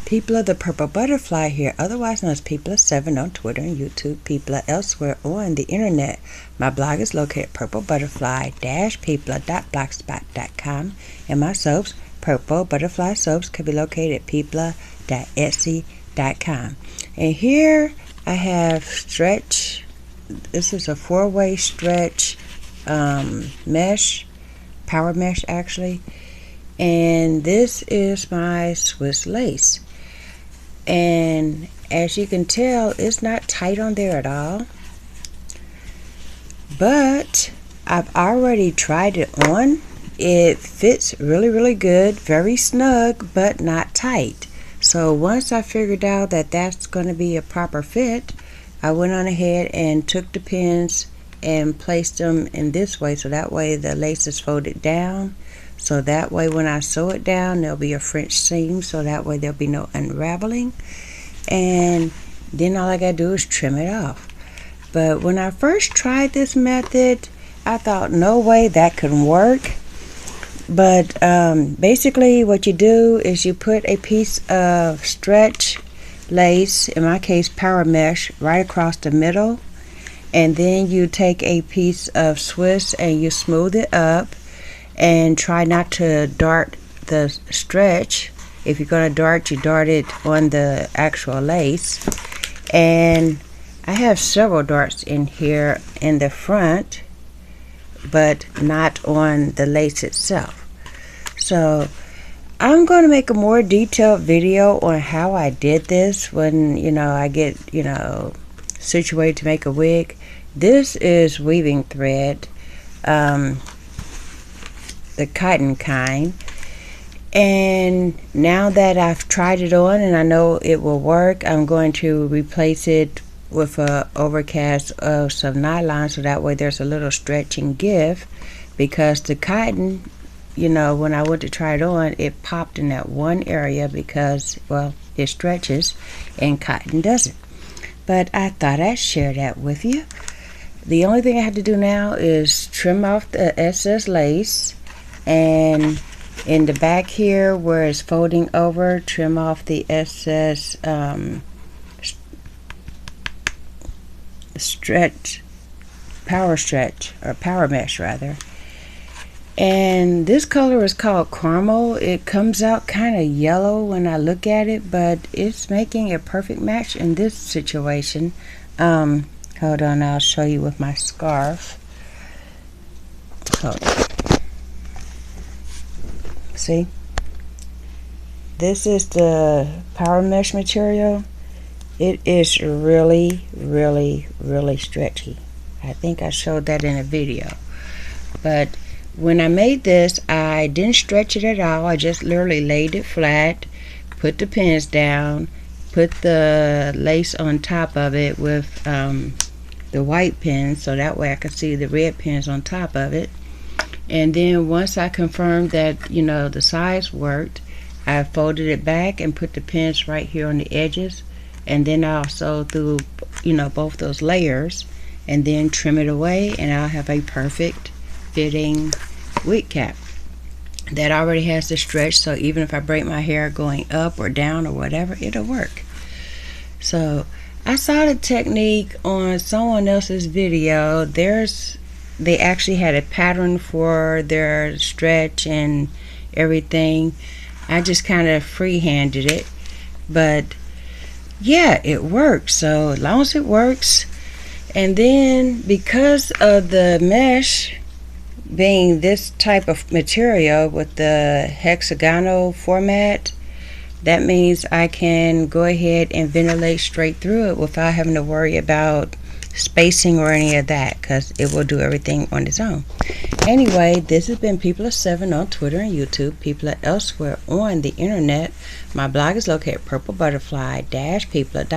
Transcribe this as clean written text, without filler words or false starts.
PeepLa the Purple Butterfly here, otherwise known as PeepLa7 on Twitter and YouTube, PeepLa elsewhere on the internet. My blog is located at PurpleButterfly-peepla.blogspot.com, and my soaps, PurpleButterfly Soaps, can be located at peepla.etsy.com. And here I have stretch. This is a 4-way stretch mesh, power mesh actually. And this is my Swiss lace. And as you can tell, it's not tight on there at all. But I've already tried it on. It fits really, really good, very snug, but not tight. So once I figured out that that's going to be a proper fit, I went on ahead and took the pins and placed them in this way, so that way the lace is folded down. So that way when I sew it down, there'll be a French seam, so that way there'll be no unraveling. And then all I gotta do is trim it off. But when I first tried this method, I thought no way that could work. But basically what you do is you put a piece of stretch lace, in my case power mesh, right across the middle. And then you take a piece of Swiss and you smooth it up. And try not to dart the stretch. If you're going to dart, you dart it on the actual lace. And I have several darts in here in the front, but not on the lace itself. So I'm going to make a more detailed video on how I did this when, I get, situated to make a wig. This is weaving thread. The cotton kind, and now that I've tried it on and I know it will work, I'm going to replace it with a overcast of some nylon, so that way there's a little stretch and give, because the cotton, when I went to try it on, it popped in that one area because, well, it stretches and cotton doesn't. But I thought I'd share that with you. The only thing I have to do now is trim off the excess lace. And in the back here where it's folding over, trim off the excess power mesh rather. And this color is called caramel. It comes out kind of yellow when I look at it, but it's making a perfect match in this situation. Hold on, I'll show you with my scarf. Hold on. See, this is the power mesh material. It is really, really, really stretchy. I think I showed that in a video. But when I made this, I didn't stretch it at all. I just literally laid it flat, put the pins down, put the lace on top of it with the white pins, so that way I could see the red pins on top of it. And then once I confirmed that, the size worked, I folded it back and put the pins right here on the edges. And then I also threw, both those layers, and then trim it away, and I'll have a perfect fitting wig cap that already has the stretch, so even if I break my hair going up or down or whatever, it'll work. So I saw the technique on someone else's video. They actually had a pattern for their stretch and everything. I just kind of free-handed it, but yeah, it works. So as long as it works, and then because of the mesh being this type of material with the hexagonal format, that means I can go ahead and ventilate straight through it without having to worry about spacing or any of that, because it will do everything on its own. Anyway, this has been PeepLa7 on Twitter and YouTube, PeepLa elsewhere on the internet. My blog is located at PurpleButterfly-peepla